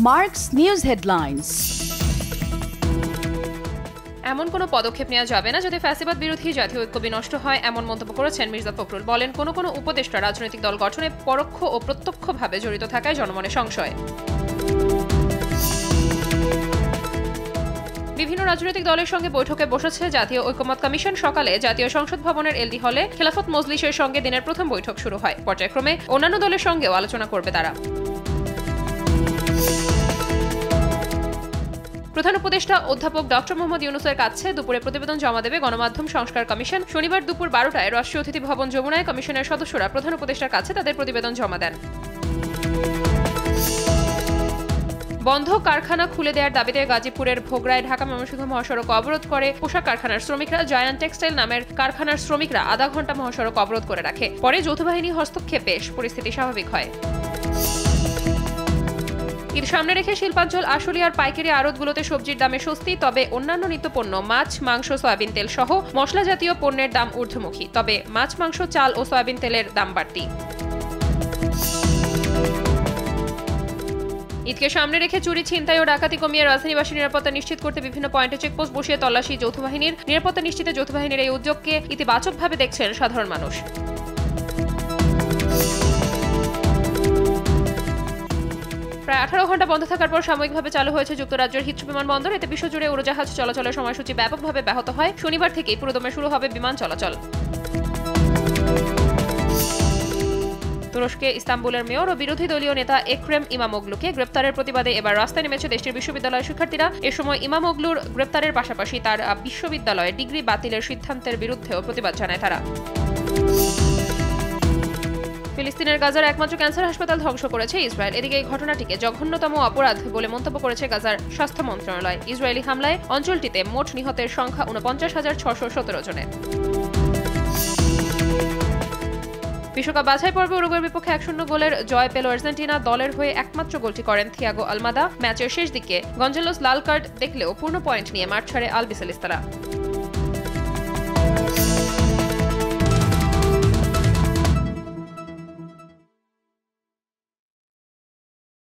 Mark's News Headlines. এমন কোনো পদক্ষেপ নেওয়া যাবে না যাতে ফ্যাসিবাদ বিরোধী জাতীয় ঐক্য বিনষ্ট হয়, এমন মন্তব্য করেছেন মির্জা ফখরুল। বলেন, কোনো উপদেষ্টা রাজনৈতিক দল গঠনে পরোক্ষ ও প্রত্যক্ষভাবে জড়িত থাকায় জনমনে সংশয়। বিভিন্ন রাজনৈতিক দলের সঙ্গে বৈঠকে বসেছে জাতীয় ঐকমত্য কমিশন। সকালে জাতীয় সংসদ ভবনের এলডি হলে খেলাফত মজলিসের সঙ্গে দিনের প্রথম বৈঠক শুরু হয়। পর্যায়ক্রমে অন্যান্য দলের সঙ্গেও আলোচনা করবে তারা। প্রধান উপদেষ্টা অধ্যাপক ডক্টর মোহাম্মদ ইউনূসের কাছে দুপুরে প্রতিবেদন জমা দেবে গণমাধ্যম সংস্কার কমিশন। শনিবার দুপুর 12টায় রাষ্ট্রীয় অতিথি ভবন যমুনায় কমিশনের সদস্যরা প্রধান উপদেষ্টার কাছে তাদের প্রতিবেদন জমা দেন। বন্ধ কারখানা খুলে দেওয়ার দাবিতে গাজীপুরের ভোগড়ায় ঢাকা ময়মনসিংহ মহাসড়ক অবরোধ করে পোশাক কারখানার শ্রমিকরা। জায়ান্ট টেক্সটাইল নামের কারখানার শ্রমিকরা আধা ঘন্টা মহাসড়ক অবরোধ করে রাখে। পরে যৌথ বাহিনী হস্তক্ষেপে পরিস্থিতি স্বাভাবিক হয়। ঈদ সামনে রেখে শিল্পাঞ্চল আশুলিয়ার পাইকারি আড়তগুলোতে সবজির দামে স্বস্তি। তবে অন্যান্য নিত্যপণ্য মাছ, মাংস, সয়াবিন তেল সহ মশলা জাতীয় পণ্যের দাম ঊর্ধ্বমুখী। তবে মাছ, মাংস, চাল ও সয়াবিন তেলের দাম বাড়তি। ঈদকে সামনে রেখে চুরি, ছিনতাই ও ডাকাতি কমিয়ে রাজধানীবাসীর নিরাপত্তা নিশ্চিত করতে বিভিন্ন পয়েন্টে চেকপোস্ট বসিয়ে তল্লাশি যৌথ বাহিনীর। নিরাপত্তা নিশ্চিতে যৌথ বাহিনীর এই উদ্যোগকে ইতিবাচকভাবে দেখছেন সাধারণ মানুষ। প্রায় 18 ঘণ্টা বন্ধ থাকার পর সাময়িকভাবে চালু হয়েছে যুক্তরাজ্যের হিথ্রো বিমানবন্দর। এতে বিশ্বজুড়ে উড়োজাহাজ চলাচলের সময়সূচি ব্যাপকভাবে ব্যাহত হয়। শনিবার থেকেই পুরোদমে শুরু হবে বিমান চলাচল। তুরস্কে ইস্তাম্বুলের মেয়র ও বিরোধী দলীয় নেতা এক্রেম ইমামোগলুকে গ্রেপ্তারের প্রতিবাদে এবার রাস্তায় নেমেছে দেশটির বিশ্ববিদ্যালয়ের শিক্ষার্থীরা। এ সময় ইমামোগলুর গ্রেপ্তারের পাশাপাশি তার বিশ্ববিদ্যালয়ে ডিগ্রি বাতিলের সিদ্ধান্তের বিরুদ্ধেও প্রতিবাদ জানায় তারা। ফিলিস্তিনের গাজার একমাত্র ক্যান্সার হাসপাতাল ধ্বংস করেছে ইসরায়েল। এদিকে এই ঘটনাটিকে জঘন্যতম অপরাধ বলে মন্তব্য করেছে গাজার স্বাস্থ্য মন্ত্রণালয়। ইসরায়েলি হামলায় অঞ্চলটিতে মোট নিহতের সংখ্যা ৪৯,৬১৭ জনের। বিশ্বকাপ বাছাই পর্বে উরুগুয়ের বিপক্ষে ১-০ গোলের জয় পেল আর্জেন্টিনা। দলের হয়ে একমাত্র গোলটি করেন থিয়াগো আলমাদা। ম্যাচের শেষ দিকে গঞ্জালোস লাল কার্ড দেখলেও পূর্ণ পয়েন্ট নিয়ে মাঠ ছাড়ে আলবিসেলিস্তারা।